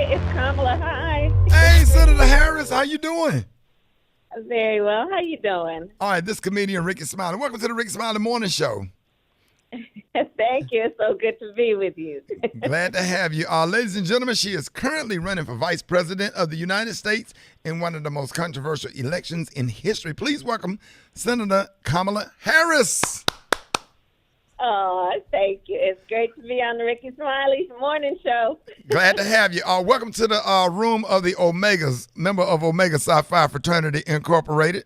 it's Kamala. Hi. Hey, Senator Harris, how you doing? Very well. How you doing? All right, this comedian Rickey Smiley. Welcome to the Rickey Smiley Morning Show. Thank you. It's so good to be with you. Glad to have you. Ladies and gentlemen, she is currently running for Vice President of the United States in one of the most controversial elections in history. Please welcome Senator Kamala Harris. Oh, thank you. It's great to be on the Rickey Smiley Morning Show. Glad to have you. Welcome to the room of the Omegas, member of Omega Psi Phi Fraternity Incorporated.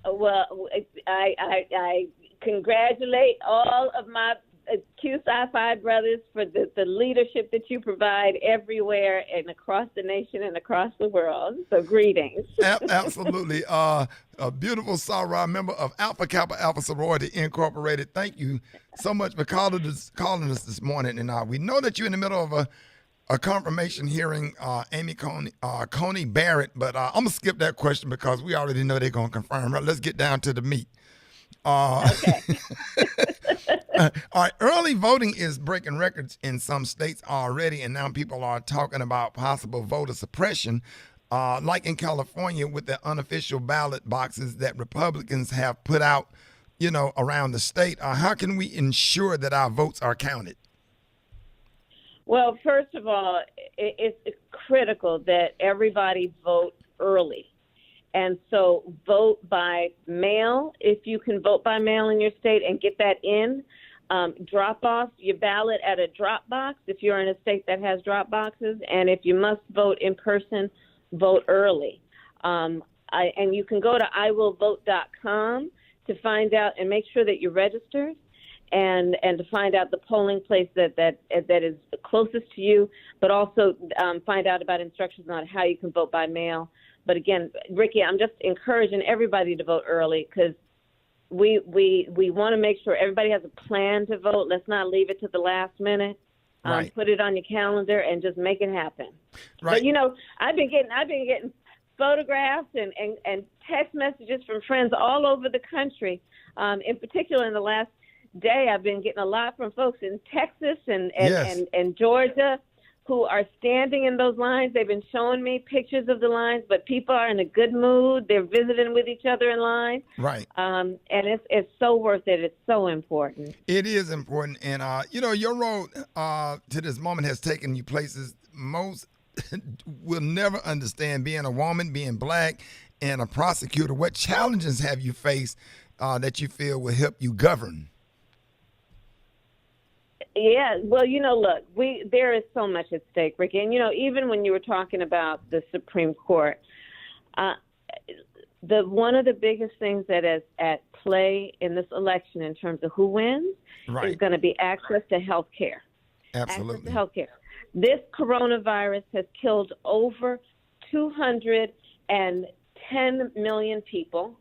Well, I congratulate all of my Q Psi Phi brothers for the leadership that you provide everywhere and across the nation and across the world. So greetings. Absolutely. A beautiful soror, member of Alpha Kappa Alpha Sorority Incorporated. Thank you so much for calling us this morning. And we know that you're in the middle of a confirmation hearing, Amy Coney Barrett, but I'm going to skip that question because we already know they're going to confirm her. Let's get down to the meat. Okay. All right, early voting is breaking records in some states already, and now people are talking about possible voter suppression, like in California with the unofficial ballot boxes that Republicans have put out, around the state. How can we ensure that our votes are counted? Well, first of all, it's critical that everybody vote early. And so vote by mail, if you can vote by mail in your state and get that in. Drop off your ballot at a drop box if you're in a state that has drop boxes. And if you must vote in person, vote early. And you can go to iwillvote.com to find out and make sure that you're registered and to find out the polling place that is closest to you, but also find out about instructions on how you can vote by mail. But again, Rickey, I'm just encouraging everybody to vote early because we want to make sure everybody has a plan to vote. Let's not leave it to the last minute. Right. Put it on your calendar and just make it happen. Right. But I've been getting photographs and text messages from friends all over the country. In particular, in the last day, I've been getting a lot from folks in Texas and Georgia who are standing in those lines. They've been showing me pictures of the lines, but people are in a good mood. They're visiting with each other in line. Right. And it's so worth it. It's so important. It is important. And, your road to this moment has taken you places most will never understand, being a woman, being black, and a prosecutor. What challenges have you faced that you feel will help you govern? Yeah, well, look, there is so much at stake, Rickey. And, even when you were talking about the Supreme Court, one of the biggest things that is at play in this election in terms of who wins is going to be access to health care. Absolutely. Access to health care. This coronavirus has killed over 210 million people,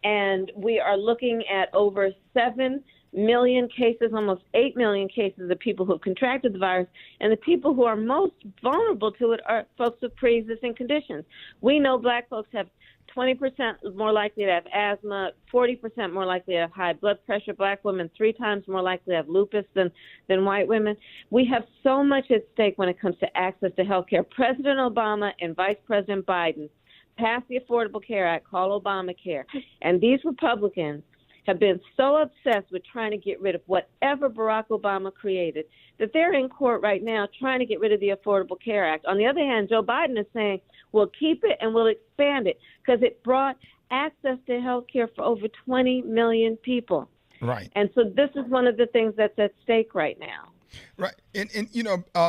and we are looking at over 7 million cases, almost 8 million cases of people who have contracted the virus, and the people who are most vulnerable to it are folks with pre-existing conditions. We know black folks have 20% more likely to have asthma, 40% more likely to have high blood pressure. Black women 3 times more likely to have lupus than white women. We have so much at stake when it comes to access to health care. President Obama and Vice President Biden passed the Affordable Care Act, called Obamacare, and these Republicans have been so obsessed with trying to get rid of whatever Barack Obama created that they're in court right now trying to get rid of the Affordable Care Act. On the other hand, Joe Biden is saying, we'll keep it and we'll expand it because it brought access to health care for over 20 million people. Right. And so this is one of the things that's at stake right now. Right. And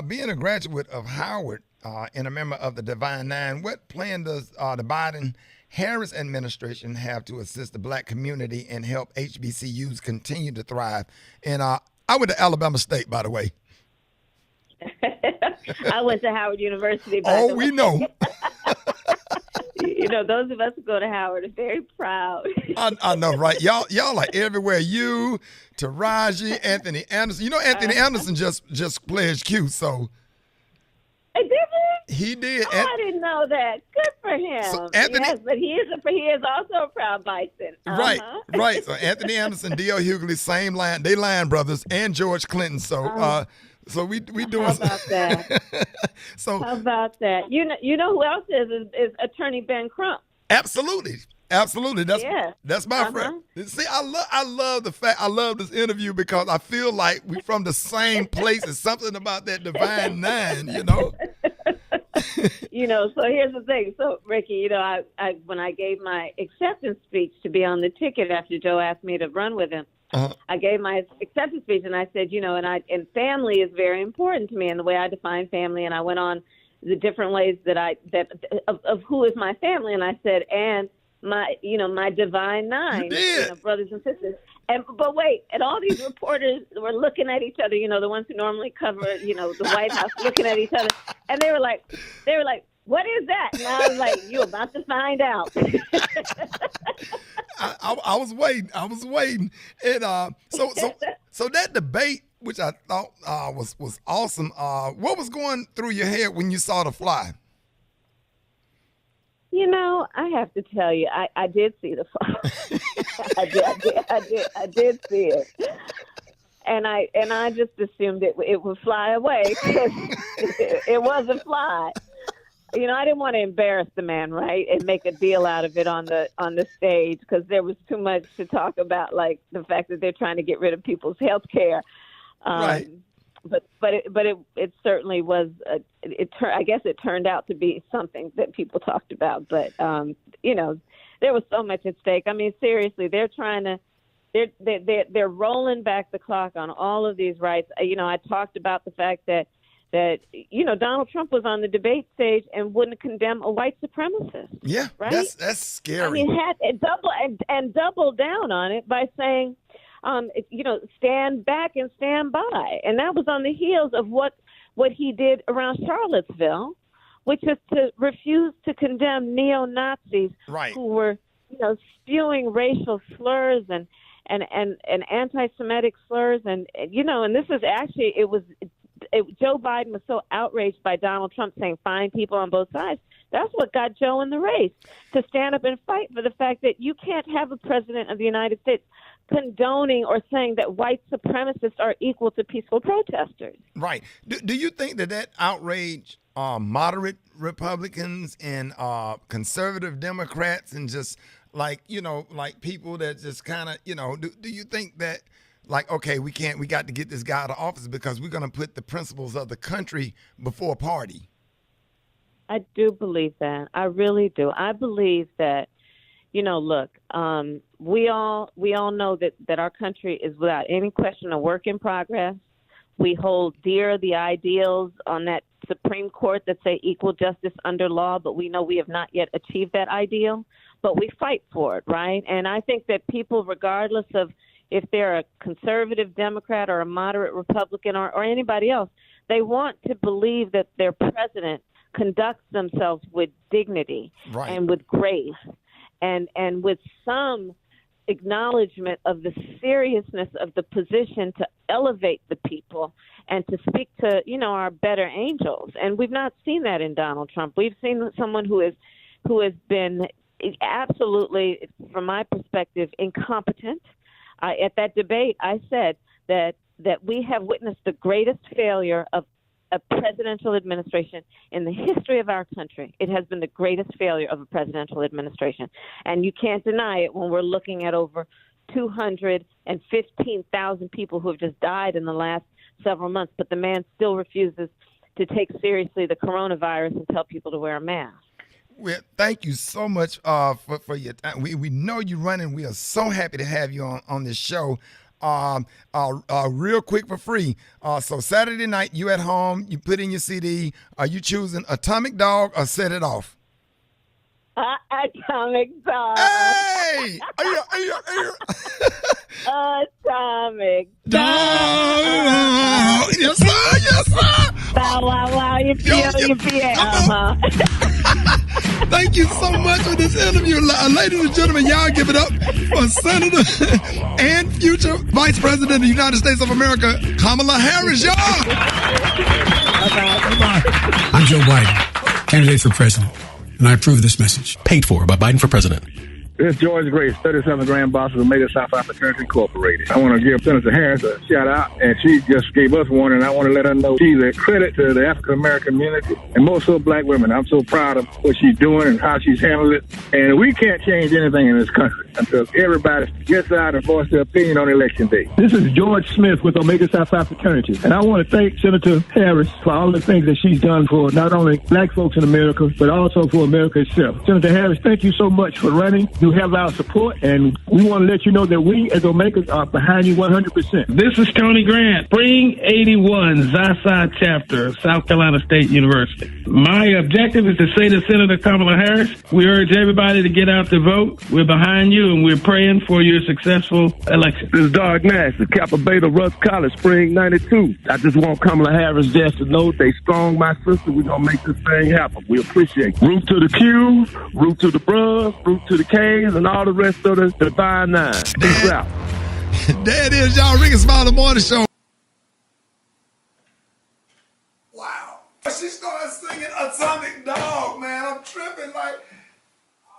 being a graduate of Howard and a member of the Divine Nine, what plan does the Biden-Harris administration have to assist the black community and help HBCUs continue to thrive? And I went to Alabama State, by the way. I went to Howard University, by the way. We know. Those of us who go to Howard are very proud. I know, right? Y'all are everywhere. You, Taraji, Anthony Anderson. Anthony Anderson just pledged Q, so. He did. Oh, I didn't know that. Good for him. So Anthony, yes, but he is also a proud Bison. Right. So Anthony Anderson, D.L. Hughley, same line. They line brothers, and George Clinton. So So we doing. How about that? So how about that? You know who else is Attorney Ben Crump. Absolutely. That's my friend. See, I love the fact I love this interview because I feel like we're from the same place. It's something about that divine nine, you know. So here's the thing. So Ricky, I when I gave my acceptance speech to be on the ticket after Joe asked me to run with him, I gave my acceptance speech and I said, and family is very important to me and the way I define family, and I went on the different ways of who is my family, and I said, and my divine nine, brothers and sisters. But wait, and all these reporters were looking at each other, the ones who normally cover, the White House, looking at each other, and they were like, what is that? And I was like, you're about to find out. I was waiting. And so that debate, which I thought was awesome. What was going through your head when you saw the fly? I have to tell you, I did see the fly. I did see it, and I just assumed it would fly away because it was a fly. I didn't want to embarrass the man, right, and make a deal out of it on the stage because there was too much to talk about, like the fact that they're trying to get rid of people's health care. Right. But it certainly was. I guess it turned out to be something that people talked about. But there was so much at stake. I mean, seriously, they're trying to. They're rolling back the clock on all of these rights. I talked about the fact that Donald Trump was on the debate stage and wouldn't condemn a white supremacist. Yeah, right. That's scary. I mean, had double down on it by saying, stand back and stand by. And that was on the heels of what he did around Charlottesville, which is to refuse to condemn neo-Nazis who were, spewing racial slurs and anti-Semitic slurs. And this is actually, Joe Biden was so outraged by Donald Trump saying fine people on both sides. That's what got Joe in the race, to stand up and fight for the fact that you can't have a president of the United States condoning or saying that white supremacists are equal to peaceful protesters. Right. Do you think that outrage moderate Republicans and conservative Democrats and just like people that just kind of, do you think that okay, we got to get this guy out of office because we're going to put the principles of the country before party? I do believe that. I really do. I believe that, look, we all know that our country is without any question a work in progress. We hold dear the ideals on that Supreme Court that say equal justice under law, but we know we have not yet achieved that ideal, but we fight for it, right? And I think that people, regardless of if they're a conservative Democrat or a moderate Republican or anybody else, they want to believe that their president conducts themselves with dignity and with grace and with some acknowledgement of the seriousness of the position to elevate the people and to speak to, our better angels. And we've not seen that in Donald Trump. We've seen someone who has been absolutely, from my perspective, incompetent. At that debate, I said that we have witnessed the greatest failure of a presidential administration in the history of our country. It has been the greatest failure of a presidential administration. And you can't deny it when we're looking at over 215,000 people who have just died in the last several months. But the man still refuses to take seriously the coronavirus and tell people to wear a mask. Well, thank you so much for your time. We know you're running. We are so happy to have you on this show. Real quick for free. So Saturday night, you at home, you put in your CD. Are you choosing Atomic Dog or Set It Off? Atomic Dog. Hey! Atomic Dog. Yes, sir. Yes, sir. Wow. You feel. Thank you so much for this interview. Ladies and gentlemen, y'all give it up for Senator and future Vice President of the United States of America, Kamala Harris, y'all. Bye-bye. I'm Joe Biden, candidate for president, and I approve this message. Paid for by Biden for president. This is George Grace, 37th Grand Boss of Omega South Africa Incorporated. I want to give Senator Harris a shout out, and she just gave us one, and I want to let her know she's a credit to the African American community, and more so black women. I'm so proud of what she's doing and how she's handled it. And we can't change anything in this country until everybody gets out and voice their opinion on Election Day. This is George Smith with Omega South Africa Fraternity, and I want to thank Senator Harris for all the things that she's done for not only black folks in America, but also for America itself. Senator Harris, thank you so much for running. You have our support, and we want to let you know that we as Omegas are behind you 100%. This is Tony Grant, Spring 81, Zaza Chapter, South Carolina State University. My objective is to say to Senator Kamala Harris, we urge everybody to get out to vote. We're behind you, and we're praying for your successful election. This is Doug Nash, the Kappa Beta Russ College, Spring 92. I just want Kamala Harris just to know they strong, my sister. We're going to make this thing happen. We appreciate it. Root to the Q's, root to the Br's, root to the K's, and all the rest of the Divine Nine. Peace out. There it is, y'all. Rickey Smiley Morning Show. Wow. She started singing Atomic Dog, man. I'm tripping like...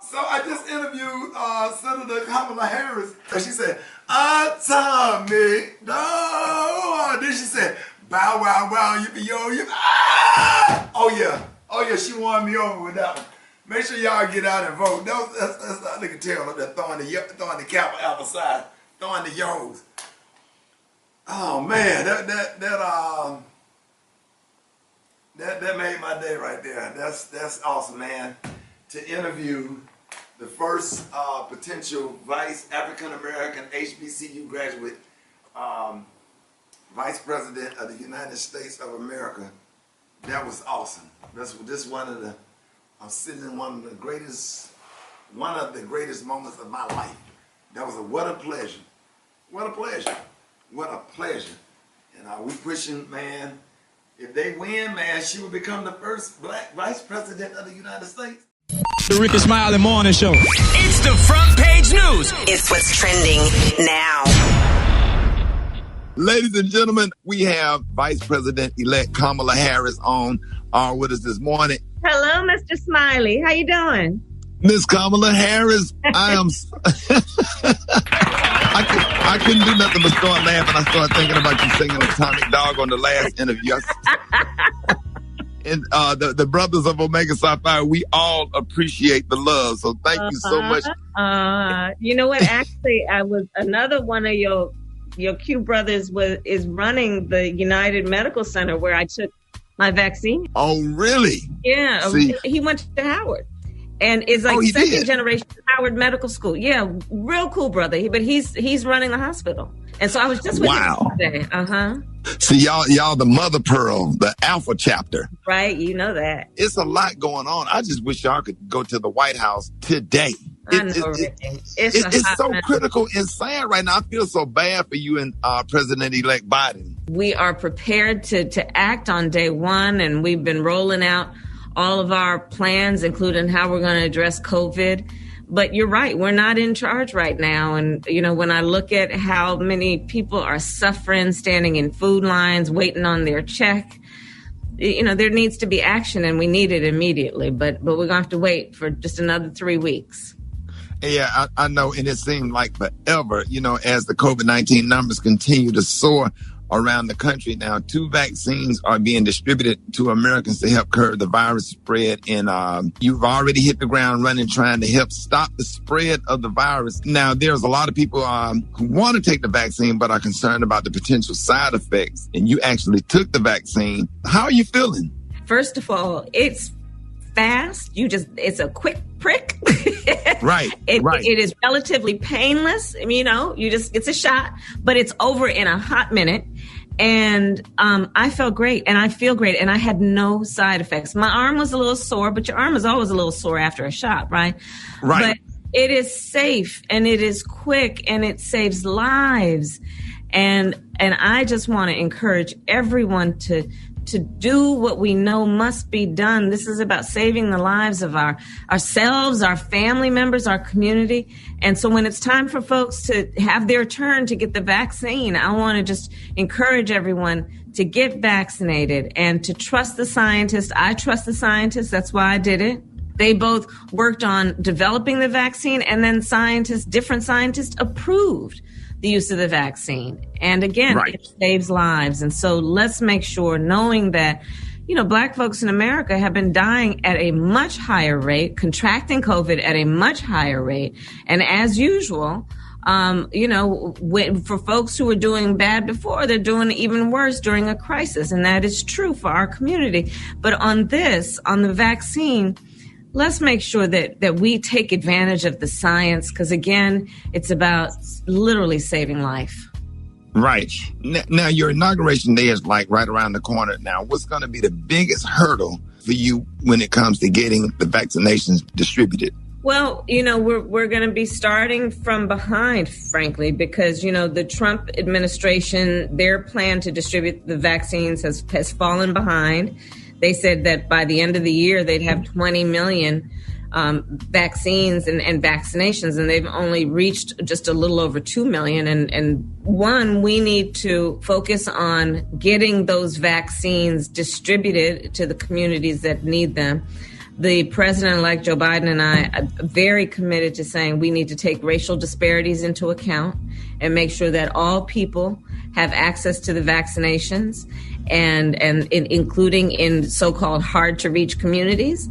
So I just interviewed Senator Kamala Harris, and she said, Atomic Dog. Then she said, bow, wow, wow, yippee, yo, yippee. Ah! Oh, yeah, she won me over with that one. Make sure y'all get out and vote. That's that nigga Terrell up there throwing the cap out the side, throwing the yos. Oh, man, that made my day right there. That's awesome, man. To interview the first potential African-American HBCU graduate, Vice President of the United States of America. That was awesome. I'm sitting in one of the greatest moments of my life. That was what a pleasure. What a pleasure. What a pleasure. And we pushing, man, if they win, man, she will become the first black Vice President of the United States. The Rickey Smiley Morning Show. It's the front page news. It's what's trending now. Ladies and gentlemen, we have Vice President-elect Kamala Harris on with us this morning. Hello, Mr. Smiley. How you doing? Miss Kamala Harris, I am... I couldn't do nothing but start laughing. I started thinking about you singing Atomic Dog on the last interview. And the brothers of Omega Psi Phi, we all appreciate the love. So thank you so much. You know what? Actually, I was another one of your Q brothers is running the United Medical Center where I took my vaccine. Oh, really? Yeah. See? He went to Howard. And is like second generation Howard Medical School. Yeah, real cool brother. But he's running the hospital. And so I was just with him today. See, y'all the mother pearl, the alpha chapter. Right, you know that. It's a lot going on. I just wish y'all could go to the White House today. It's so critical and sad right now. I feel so bad for you and President-elect Biden. We are prepared to act on day one, and we've been rolling out all of our plans, including how we're going to address COVID. But you're right, we're not in charge right now. And, you know, when I look at how many people are suffering, standing in food lines, waiting on their check, you know, there needs to be action, and we need it immediately. But we're going to have to wait for just another 3 weeks. Yeah, I know. And it seemed like forever, you know, as the COVID-19 numbers continue to soar around the country now. 2 vaccines are being distributed to Americans to help curb the virus spread. And you've already hit the ground running trying to help stop the spread of the virus. Now, there's a lot of people who want to take the vaccine but are concerned about the potential side effects. And you actually took the vaccine. How are you feeling? First of all, it's fast. It's a quick prick. Right. It is relatively painless. You know, it's a shot, but it's over in a hot minute. And I felt great, and I feel great, and I had no side effects. My arm was a little sore, but your arm is always a little sore after a shot, right? Right. But it is safe, and it is quick, and it saves lives. And I just want to encourage everyone to do what we know must be done. This is about saving the lives of ourselves, our family members, our community. And so when it's time for folks to have their turn to get the vaccine, I want to just encourage everyone to get vaccinated and to trust the scientists. I trust the scientists. That's why I did it. They both worked on developing the vaccine, and then different scientists approved the use of the vaccine. And again, It saves lives. And so let's make sure, knowing that, Black folks in America have been dying at a much higher rate, contracting COVID at a much higher rate. And as usual, for folks who were doing bad before, they're doing even worse during a crisis. And that is true for our community. But on the vaccine, let's make sure that we take advantage of the science, because, again, it's about literally saving life. Right. Now, your inauguration day is like right around the corner. Now, what's going to be the biggest hurdle for you when it comes to getting the vaccinations distributed? Well, we're going to be starting from behind, frankly, because, the Trump administration, their plan to distribute the vaccines has fallen behind. They said that by the end of the year, they'd have 20 million vaccines and vaccinations, and they've only reached just a little over 2 million. And we need to focus on getting those vaccines distributed to the communities that need them. The president-elect Joe Biden and I are very committed to saying we need to take racial disparities into account and make sure that all people have access to the vaccinations, and including in so-called hard-to-reach communities,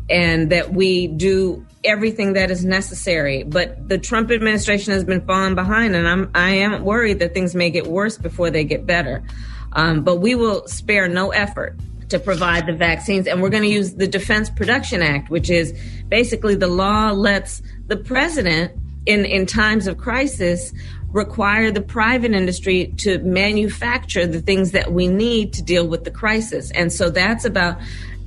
and that we do everything that is necessary. But the Trump administration has been falling behind, and I am worried that things may get worse before they get better. But we will spare no effort to provide the vaccines. And we're going to use the Defense Production Act, which is basically the law lets the president in times of crisis require the private industry to manufacture the things that we need to deal with the crisis. And so that's about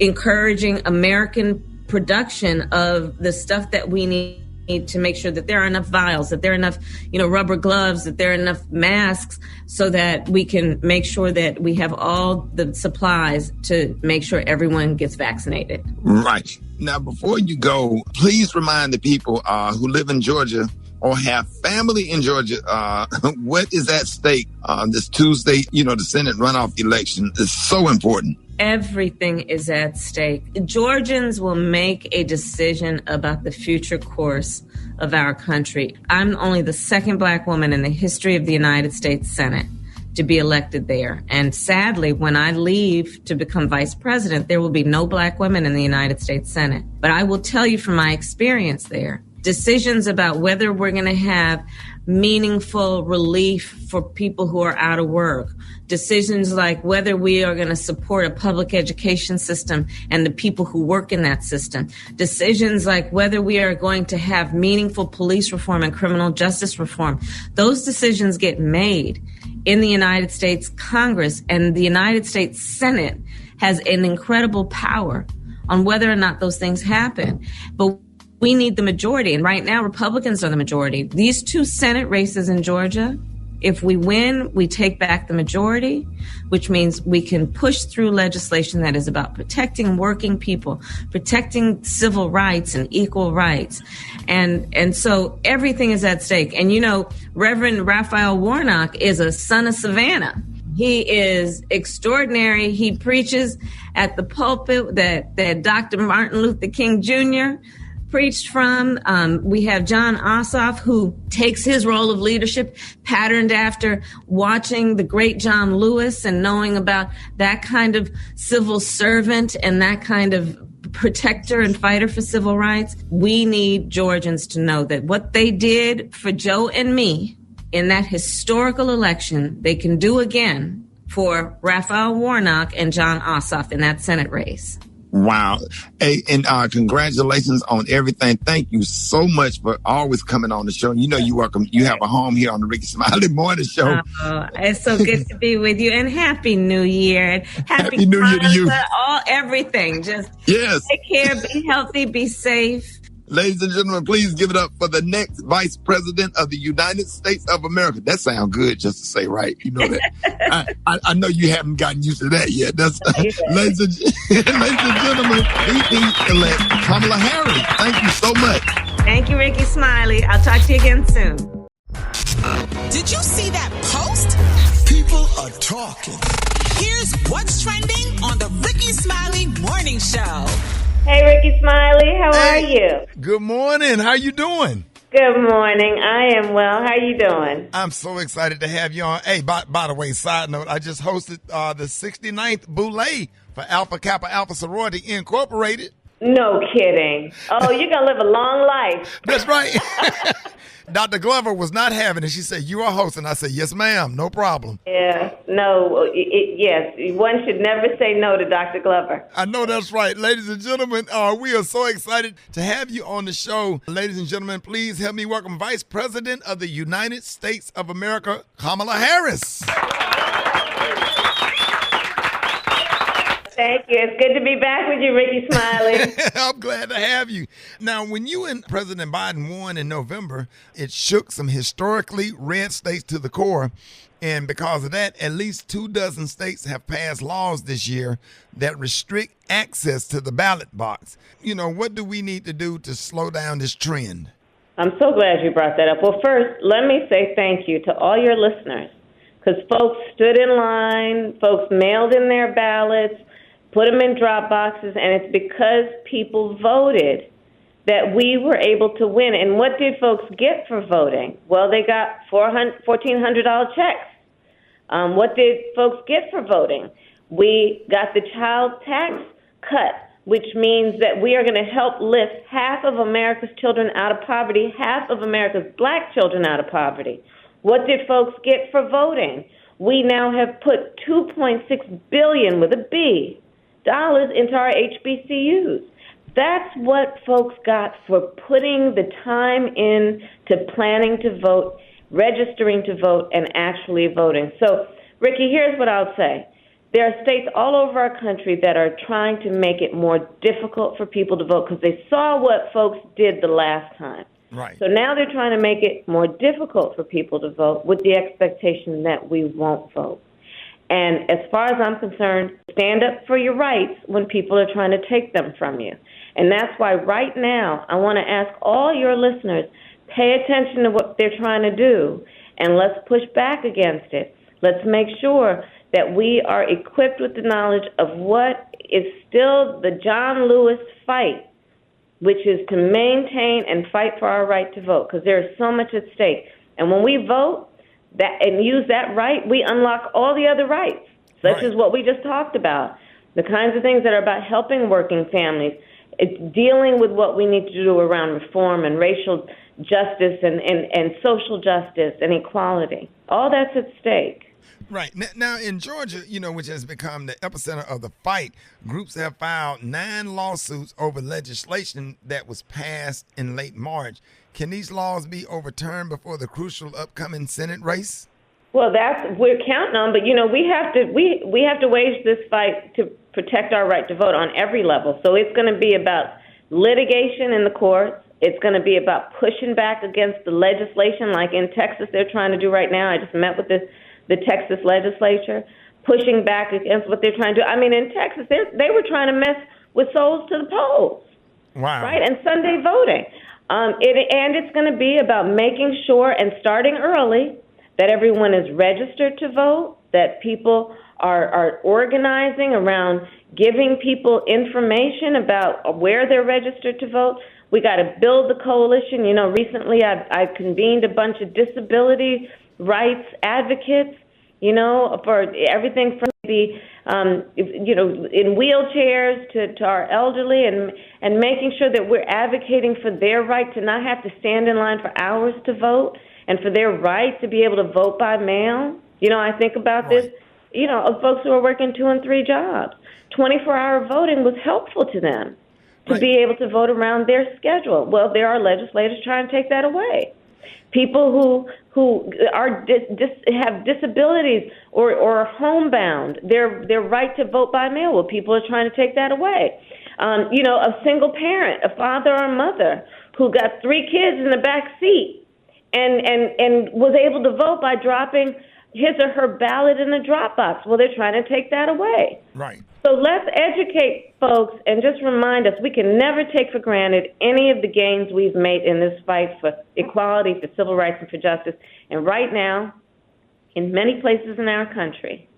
encouraging American production of the stuff that we need to make sure that there are enough vials, that there are enough, rubber gloves, that there are enough masks, so that we can make sure that we have all the supplies to make sure everyone gets vaccinated. Right. Now, before you go, please remind the people who live in Georgia or have family in Georgia, what is at stake this Tuesday? The Senate runoff election is so important. Everything is at stake. Georgians will make a decision about the future course of our country. I'm only the second Black woman in the history of the United States Senate to be elected there. And sadly, when I leave to become vice president, there will be no Black women in the United States Senate. But I will tell you from my experience there, decisions about whether we're going to have meaningful relief for people who are out of work, decisions like whether we are going to support a public education system and the people who work in that system, decisions like whether we are going to have meaningful police reform and criminal justice reform. Those decisions get made in the United States Congress, and the United States Senate has an incredible power on whether or not those things happen. But we need the majority. And right now, Republicans are the majority. These two Senate races in Georgia, if we win, we take back the majority, which means we can push through legislation that is about protecting working people, protecting civil rights and equal rights. And so everything is at stake. And, Reverend Raphael Warnock is a son of Savannah. He is extraordinary. He preaches at the pulpit that Dr. Martin Luther King Jr. preached from. We have John Ossoff, who takes his role of leadership, patterned after watching the great John Lewis and knowing about that kind of civil servant and that kind of protector and fighter for civil rights. We need Georgians to know that what they did for Joe and me in that historical election, they can do again for Raphael Warnock and John Ossoff in that Senate race. Wow. Hey, and congratulations on everything. Thank you so much for always coming on the show. You're welcome. You have a home here on the Rickey Smiley Morning Show. Oh, it's so good to be with you. And Happy New Year. And Happy New Year to you. Everything. Just yes. Take care, be healthy, be safe. Ladies and gentlemen, please give it up for the next Vice President of the United States of America. That sounds good just to say, right? You know that. I know you haven't gotten used to that yet. That's ladies and gentlemen, VP-elect Kamala Harris. Thank you so much. Thank you, Rickey Smiley. I'll talk to you again soon. Did you see that post? People are talking. Here's what's trending on the Rickey Smiley Morning Show. Hey, Rickey Smiley, how are you? Good morning. How you doing? Good morning. I am well. How you doing? I'm so excited to have you on. Hey, by the way, side note, I just hosted the 69th Boulay for Alpha Kappa Alpha Sorority Incorporated. No kidding. Oh, you're going to live a long life. That's right. Dr. Glover was not having it. She said, you are hosting. I said, yes, ma'am. No problem. Yeah, no, yes. One should never say no to Dr. Glover. I know that's right. Ladies and gentlemen, we are so excited to have you on the show. Ladies and gentlemen, please help me welcome Vice President of the United States of America, Kamala Harris. Thank you. It's good to be back with you, Rickey Smiley. I'm glad to have you. Now, when you and President Biden won in November, it shook some historically red states to the core. And because of that, at least 24 states have passed laws this year that restrict access to the ballot box. You know, what do we need to do to slow down this trend? I'm so glad you brought that up. Well, first, let me say thank you to all your listeners, because folks stood in line, folks mailed in their ballots, put them in drop boxes, and it's because people voted that we were able to win. And what did folks get for voting? Well, they got $1,400 checks. What did folks get for voting? We got the child tax cut, which means that we are going to help lift half of America's children out of poverty, half of America's black children out of poverty. What did folks get for voting? We now have put $2.6 billion with a B dollars into our HBCUs. That's what folks got for putting the time in to planning to vote, registering to vote, and actually voting. So, Rickey, here's what I'll say. There are states all over our country that are trying to make it more difficult for people to vote because they saw what folks did the last time. Right. So now they're trying to make it more difficult for people to vote with the expectation that we won't vote. And as far as I'm concerned, stand up for your rights when people are trying to take them from you. And that's why right now I want to ask all your listeners, pay attention to what they're trying to do, and let's push back against it. Let's make sure that we are equipped with the knowledge of what is still the John Lewis fight, which is to maintain and fight for our right to vote, because there is so much at stake. And when we vote and use that right, we unlock all the other rights, such as what we just talked about, the kinds of things that are about helping working families. It's dealing with what we need to do around reform and racial justice and social justice and equality. All that's at stake. Right. Now, in Georgia, you know, which has become the epicenter of the fight, groups have filed 9 lawsuits over legislation that was passed in late March. Can these laws be overturned before the crucial upcoming Senate race? Well, we're counting on, but you know, we have to wage this fight to protect our right to vote on every level. So it's going to be about litigation in the courts. It's going to be about pushing back against the legislation, like in Texas they're trying to do right now. I just met with the Texas legislature, pushing back against what they're trying to do. I mean, in Texas, they were trying to mess with souls to the polls. Wow. Right, and Sunday voting. And it's going to be about making sure and starting early that everyone is registered to vote, that people are organizing around giving people information about where they're registered to vote. We got to build the coalition. You know, recently I convened a bunch of disability rights advocates, you know, for everything from the, you know, in wheelchairs to our elderly, and making sure that we're advocating for their right to not have to stand in line for hours to vote, and for their right to be able to vote by mail. You know, I think about this, you know, of folks who are working 2 and 3 jobs. 24-hour voting was helpful to them to be able to vote around their schedule. Well, there are legislators trying to take that away. People who are have disabilities or are homebound, their right to vote by mail. Well, people are trying to take that away. You know, a single parent, a father or mother who got 3 kids in the back seat and was able to vote by dropping his or her ballot in a drop box. Well, they're trying to take that away. Right. So let's educate folks and just remind us we can never take for granted any of the gains we've made in this fight for equality, for civil rights, and for justice. And right now, in many places in our country,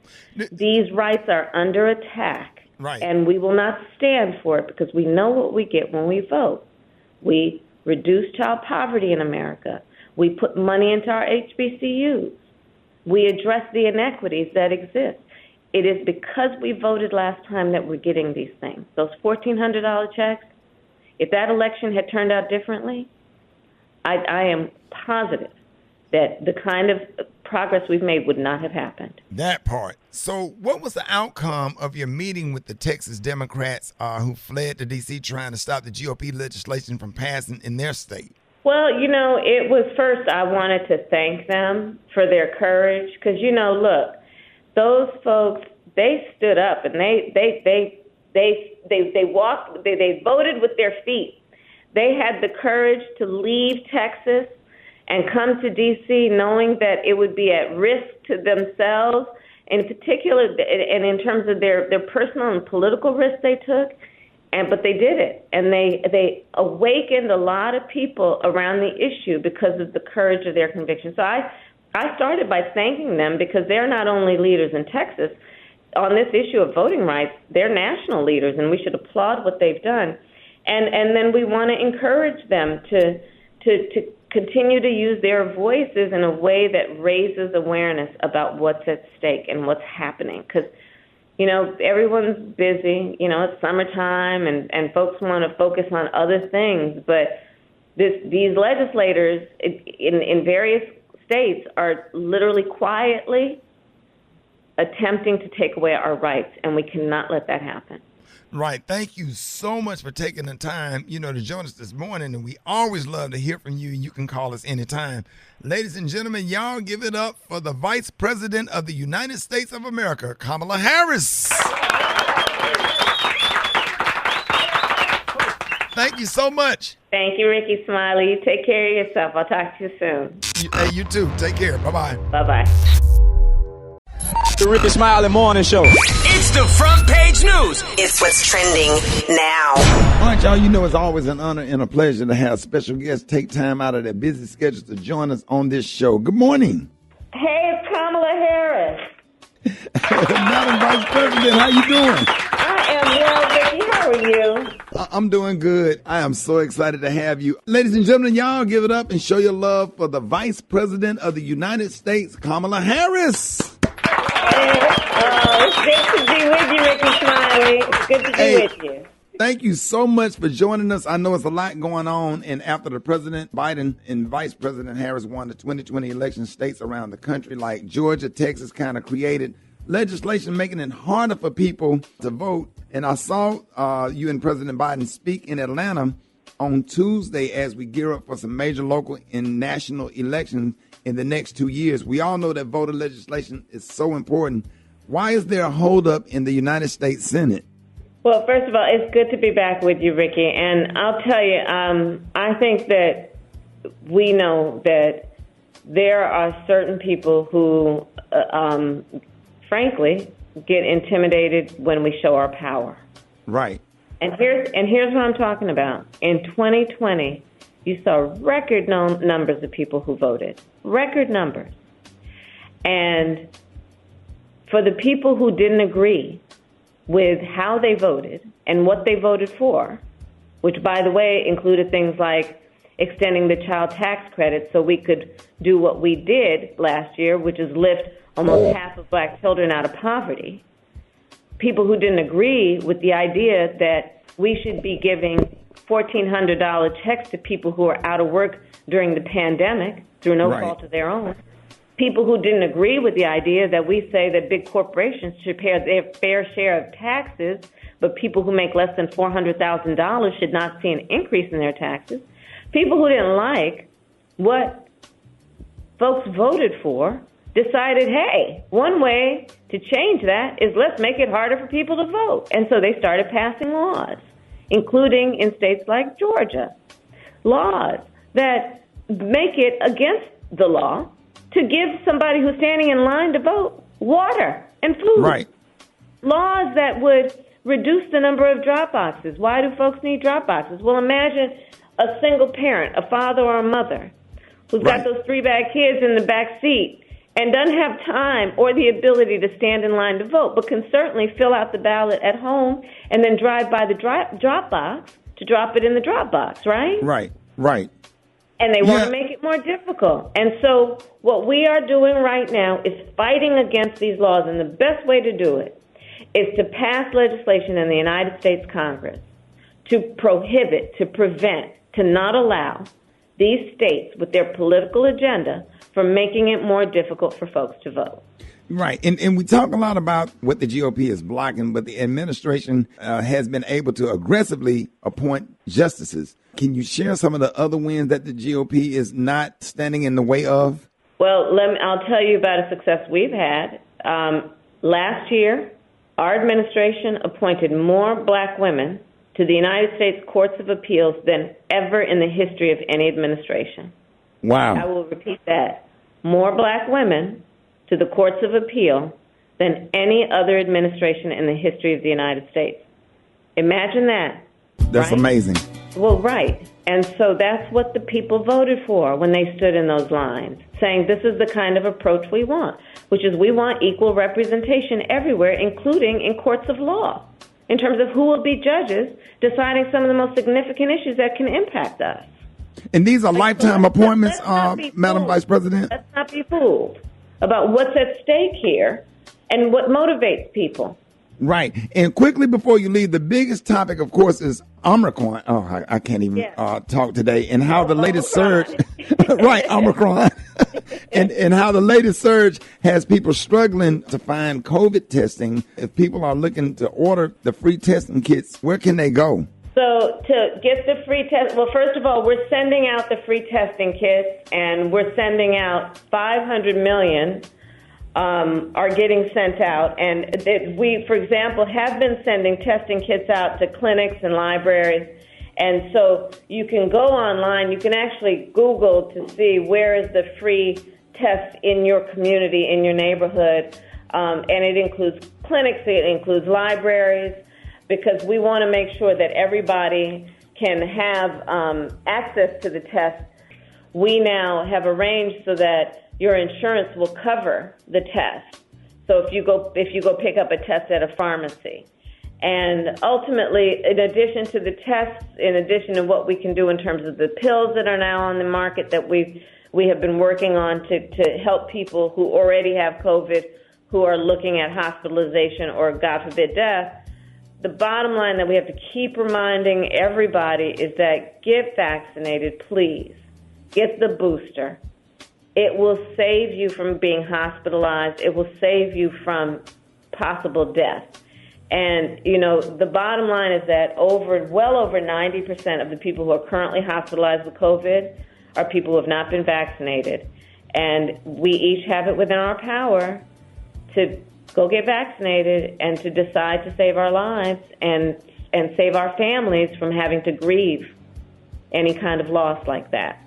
these rights are under attack. Right. And we will not stand for it because we know what we get when we vote. We reduce child poverty in America. We put money into our HBCUs. We address the inequities that exist. It is because we voted last time that we're getting these things. Those $1,400 checks, if that election had turned out differently, I am positive that the kind of progress we've made would not have happened. That part. So what was the outcome of your meeting with the Texas Democrats who fled to D.C. trying to stop the GOP legislation from passing in their state? Well, it was first I wanted to thank them for their courage because, look, those folks, they stood up and they walked, they voted with their feet. They had the courage to leave Texas and come to D.C. knowing that it would be at risk to themselves, in particular, and in terms of their personal and political risk they took. But they did it, and they awakened a lot of people around the issue because of the courage of their conviction. So I started by thanking them because they're not only leaders in Texas on this issue of voting rights, they're national leaders, and we should applaud what they've done. And then we want to encourage them to continue to use their voices in a way that raises awareness about what's at stake and what's happening. Because, everyone's busy. It's summertime, and folks want to focus on other things. But these legislators in various states are literally quietly attempting to take away our rights, and we cannot let that happen. Right. Thank you so much for taking the time, to join us this morning. And we always love to hear from you. You can call us anytime. Ladies and gentlemen, y'all give it up for the Vice President of the United States of America, Kamala Harris. Thank you so much. Thank you, Rickey Smiley. You take care of yourself. I'll talk to you soon. Hey, you too. Take care. Bye-bye. Bye-bye. The Rickey Smiley Morning Show. It's the front page news. It's what's trending now. All right, y'all, it's always an honor and a pleasure to have special guests take time out of their busy schedules to join us on this show. Good morning. Hey, it's Kamala Harris. Madam Vice President, how you doing? I am well, Rickey. How are you? I'm doing good. I am so excited to have you. Ladies and gentlemen, y'all give it up and show your love for the Vice President of the United States, Kamala Harris. It's good to be with you, Rickey Smiley. It's good to be with you. Thank you so much for joining us. I know it's a lot going on, and after the President Biden and Vice President Harris won the 2020 election, states around the country like Georgia, Texas kind of created legislation making it harder for people to vote. And I saw you and President Biden speak in Atlanta on Tuesday as we gear up for some major local and national elections in the next 2 years. We all know that voter legislation is so important. Why is there a holdup in the United States Senate? Well, first of all, it's good to be back with you, Rickey. And I'll tell you, I think that we know that there are certain people who, frankly, get intimidated when we show our power. Right. And here's what I'm talking about. In 2020, you saw record numbers of people who voted. Record numbers. And for the people who didn't agree with how they voted and what they voted for, which, by the way, included things like extending the child tax credit so we could do what we did last year, which is lift almost half of black children out of poverty. People who didn't agree with the idea that we should be giving $1,400 checks to people who are out of work during the pandemic through no fault of their own. People who didn't agree with the idea that we say that big corporations should pay their fair share of taxes, but people who make less than $400,000 should not see an increase in their taxes. People who didn't like what folks voted for decided, hey, one way to change that is let's make it harder for people to vote. And so they started passing laws, including in states like Georgia, laws that make it against the law to give somebody who's standing in line to vote water and food. Right. Laws that would reduce the number of drop boxes. Why do folks need drop boxes? Well, imagine a single parent, a father or a mother, who's got those 3 bad kids in the back seat, and doesn't have time or the ability to stand in line to vote, but can certainly fill out the ballot at home and then drive by the drop box to drop it in the drop box, right? Right. And they want to make it more difficult. And so what we are doing right now is fighting against these laws, and the best way to do it is to pass legislation in the United States Congress to prohibit, to prevent, to not allow these states with their political agenda from making it more difficult for folks to vote. Right. And we talk a lot about what the GOP is blocking, but the administration has been able to aggressively appoint justices. Can you share some of the other wins that the GOP is not standing in the way of? Well, I'll tell you about a success we've had. Last year, our administration appointed more black women to the United States Courts of Appeals than ever in the history of any administration. Wow. I will repeat that. More black women to the Courts of Appeal than any other administration in the history of the United States. Imagine that. That's right? amazing. Well, right. And so that's what the people voted for when they stood in those lines, saying this is the kind of approach we want, which is we want equal representation everywhere, including in courts of law, in terms of who will be judges deciding some of the most significant issues that can impact us. And these are lifetime appointments, Madam Vice President? Let's not be fooled about what's at stake here and what motivates people. Right. And quickly before you leave, the biggest topic, of course, is Omicron. Oh, I can't even talk today. And how the latest surge, right, Omicron, and how the latest surge has people struggling to find COVID testing. If people are looking to order the free testing kits, where can they go? So to get the free test, well, first of all, we're sending out the free testing kits, and we're sending out 500 million are getting sent out. And we, for example, have been sending testing kits out to clinics and libraries. And so you can go online, you can actually Google to see where is the free test in your community, in your neighborhood. And it includes clinics, it includes libraries, because we want to make sure that everybody can have access to the test. We now have arranged so that your insurance will cover the test. So if you go pick up a test at a pharmacy. And ultimately, in addition to the tests, in addition to what we can do in terms of the pills that are now on the market that we have been working on to help people who already have COVID, who are looking at hospitalization or, God forbid, death, the bottom line that we have to keep reminding everybody is that get vaccinated, please. Get the booster. It will save you from being hospitalized. It will save you from possible death. And, you know, the bottom line is that well over 90% of the people who are currently hospitalized with COVID are people who have not been vaccinated. And we each have it within our power to go get vaccinated and to decide to save our lives and save our families from having to grieve any kind of loss like that.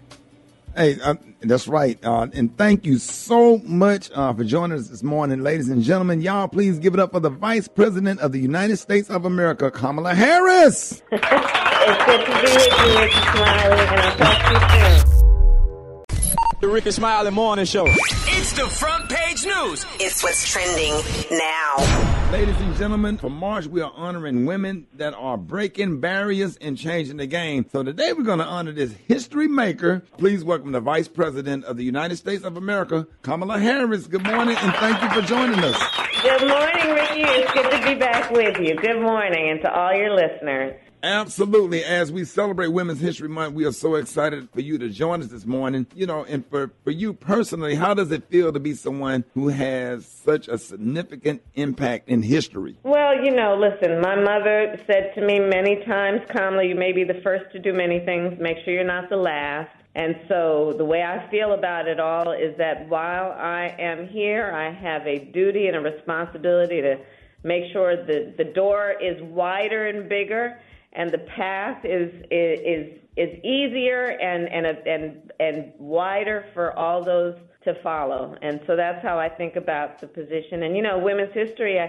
Hey, that's right. And thank you so much for joining us this morning, ladies and gentlemen. Y'all, please give it up for the Vice President of the United States of America, Kamala Harris. It's good to be with you, Rickey Smiley, and I'll talk to you soon. The Rickey Smiley Morning Show. It's the front page news. It's what's trending now. Ladies and gentlemen, for March, we are honoring women that are breaking barriers and changing the game. So today we're going to honor this history maker. Please welcome the Vice President of the United States of America, Kamala Harris. Good morning, and thank you for joining us. Good morning, Ricky. It's good to be back with you. Good morning, and to all your listeners. Absolutely. As we celebrate Women's History Month, we are so excited for you to join us this morning. You know, and for you personally, how does it feel to be someone who has such a significant impact in history? Well, you know, listen, my mother said to me many times, Kamala, you may be the first to do many things. Make sure you're not the last. And so the way I feel about it all is that while I am here, I have a duty and a responsibility to make sure that the door is wider and bigger, and the path is easier and wider for all those to follow. And so that's how I think about the position. And, you know, Women's History,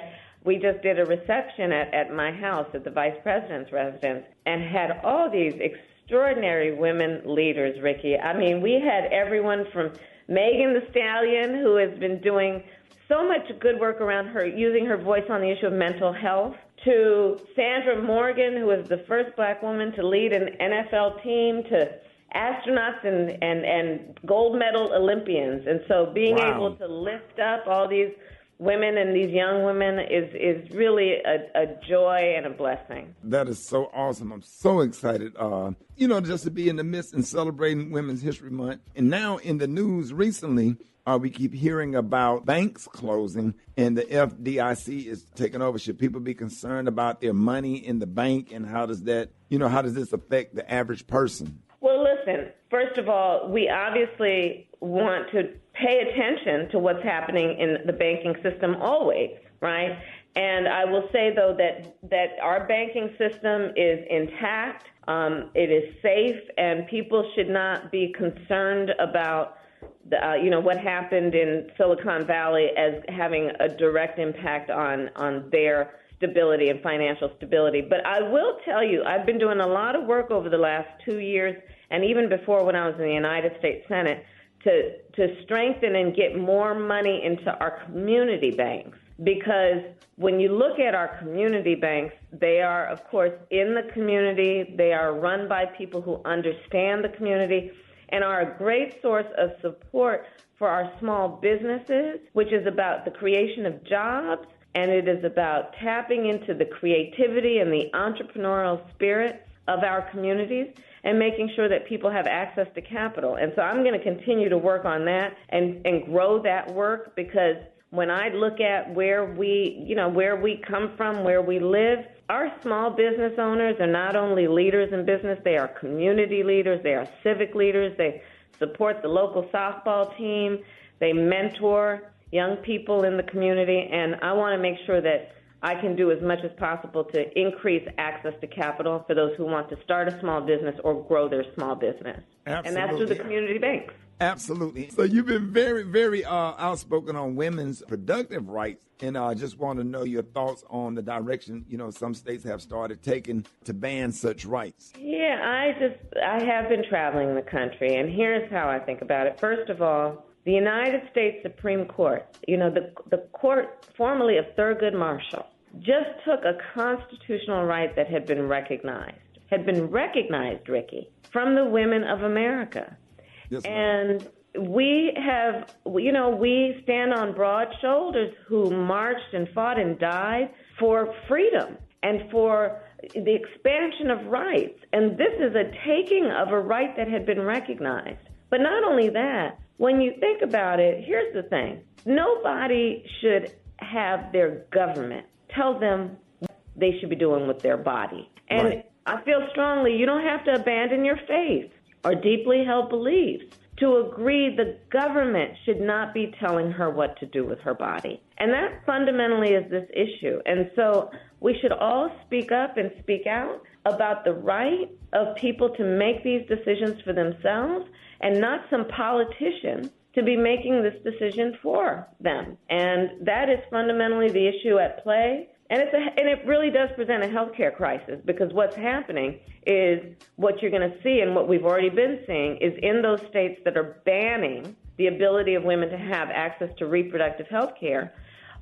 we just did a reception at my house at the Vice President's residence and had all these extraordinary women leaders, Ricky. I mean, we had everyone from Megan Thee Stallion, who has been doing so much good work around her, using her voice on the issue of mental health, to Sandra Morgan, who was the first black woman to lead an NFL team, to astronauts and gold medal Olympians. And so being able to lift up all these women and these young women is really a joy and a blessing. That is so awesome. I'm so excited, just to be in the midst and celebrating Women's History Month. And now in the news recently, we keep hearing about banks closing and the FDIC is taking over. Should people be concerned about their money in the bank, and how does this affect the average person? Well, listen, first of all, we obviously want to pay attention to what's happening in the banking system always, right? And I will say, though, that our banking system is intact, it is safe, and people should not be concerned about what happened in Silicon Valley as having a direct impact on their stability and financial stability. But I will tell you, I've been doing a lot of work over the last 2 years, and even before when I was in the United States Senate, to strengthen and get more money into our community banks. Because when you look at our community banks, they are, of course, in the community. They are run by people who understand the community and are a great source of support for our small businesses, which is about the creation of jobs, and it is about tapping into the creativity and the entrepreneurial spirit of our communities and making sure that people have access to capital. And so I'm going to continue to work on that and grow that work, because when I look at where we come from, where we live, our small business owners are not only leaders in business, they are community leaders, they are civic leaders, they support the local softball team, they mentor young people in the community, and I want to make sure that I can do as much as possible to increase access to capital for those who want to start a small business or grow their small business. Absolutely. And that's through the community banks. Absolutely. So you've been very, very outspoken on women's productive rights, and I just want to know your thoughts on the direction, some states have started taking to ban such rights. Yeah, I have been traveling the country, and here's how I think about it. First of all, the United States Supreme Court, the court formerly of Thurgood Marshall, just took a constitutional right that had been recognized, Rickey, from the women of America. Yes, and we have, we stand on broad shoulders who marched and fought and died for freedom and for the expansion of rights. And this is a taking of a right that had been recognized. But not only that, when you think about it, here's the thing. Nobody should have their government tell them what they should be doing with their body. And right. I feel strongly you don't have to abandon your faith or deeply held beliefs to agree the government should not be telling her what to do with her body. And that fundamentally is this issue. And so we should all speak up and speak out about the right of people to make these decisions for themselves and not some politician to be making this decision for them. And that is fundamentally the issue at play. And it really does present a healthcare crisis, because what's happening is what you're going to see, and what we've already been seeing, is in those states that are banning the ability of women to have access to reproductive health care,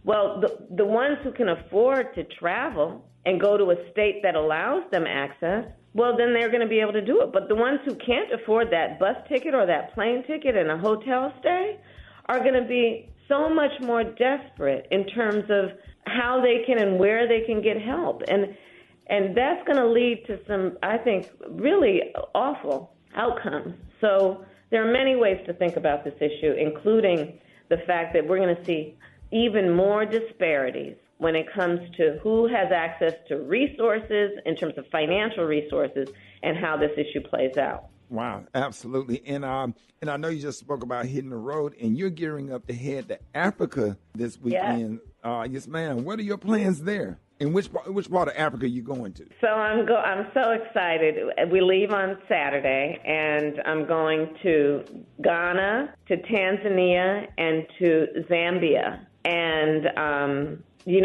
well, the ones who can afford to travel and go to a state that allows them access, well, then they're going to be able to do it. But the ones who can't afford that bus ticket or that plane ticket and a hotel stay are going to be so much more desperate in terms of how they can and where they can get help. And that's going to lead to some, I think, really awful outcomes. So there are many ways to think about this issue, including the fact that we're going to see even more disparities when it comes to who has access to resources in terms of financial resources and how this issue plays out. Wow, absolutely. And I know you just spoke about hitting the road, and you're gearing up to head to Africa this weekend. Yes, ma'am. What are your plans there? And which part of Africa are you going to? So I'm so excited. We leave on Saturday, and I'm going to Ghana, to Tanzania, and to Zambia. And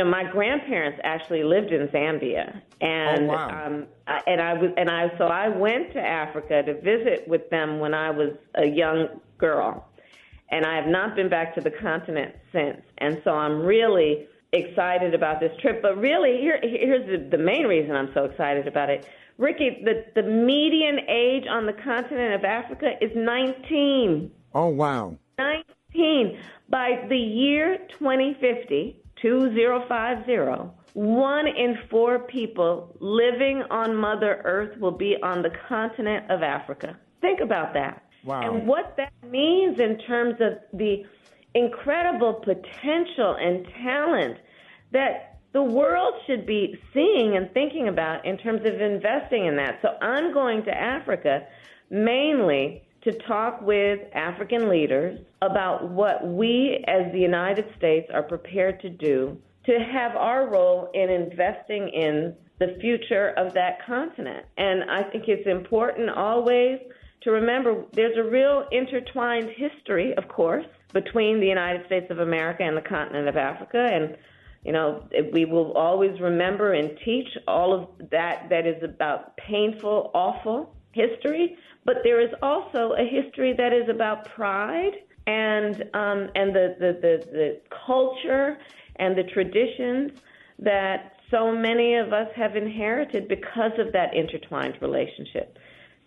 my grandparents actually lived in Zambia, and oh, wow. So I went to Africa to visit with them when I was a young girl, and I have not been back to the continent since. And so I'm really excited about this trip. But really, here's the main reason I'm so excited about it. Ricky, the median age on the continent of Africa is 19. Oh, wow. 19. By the year 2050, 2050, 1 in 4 people living on Mother Earth will be on the continent of Africa. Think about that. Wow. And what that means in terms of the incredible potential and talent that the world should be seeing and thinking about in terms of investing in that. So I'm going to Africa mainly to talk with African leaders about what we as the United States are prepared to do to have our role in investing in the future of that continent. And I think it's important always to remember there's a real intertwined history, of course, between the United States of America and the continent of Africa. And, you know, we will always remember and teach all of that is about painful, awful history. But there is also a history that is about pride and the culture and the traditions that so many of us have inherited because of that intertwined relationship.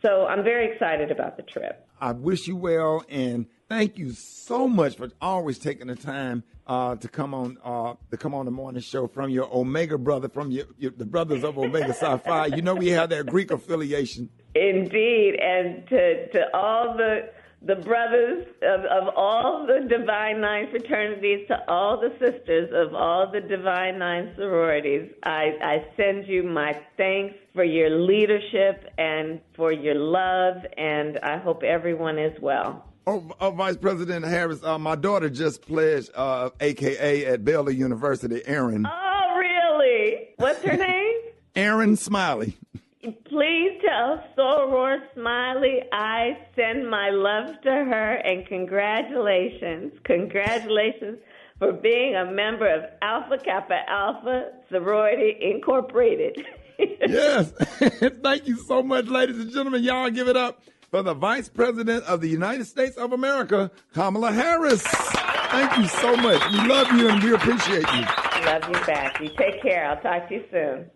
So I'm very excited about the trip. I wish you well, and thank you so much for always taking the time to come on the morning show from your Omega brother, from the brothers of Omega Psi Phi. You know we have that Greek affiliation. Indeed, and to all the brothers of all the Divine Nine fraternities, to all the sisters of all the Divine Nine sororities, I send you my thanks for your leadership and for your love, and I hope everyone is well. Oh, Vice President Harris, my daughter just pledged, AKA at Baylor University, Erin. Oh, really? What's her name? Erin Smiley. Please tell Soror Smiley I send my love to her, and congratulations. Congratulations for being a member of Alpha Kappa Alpha Sorority Incorporated. Yes. Thank you so much, ladies and gentlemen. Y'all give it up for the Vice President of the United States of America, Kamala Harris. Thank you so much. We love you and we appreciate you. Love you back. You take care. I'll talk to you soon.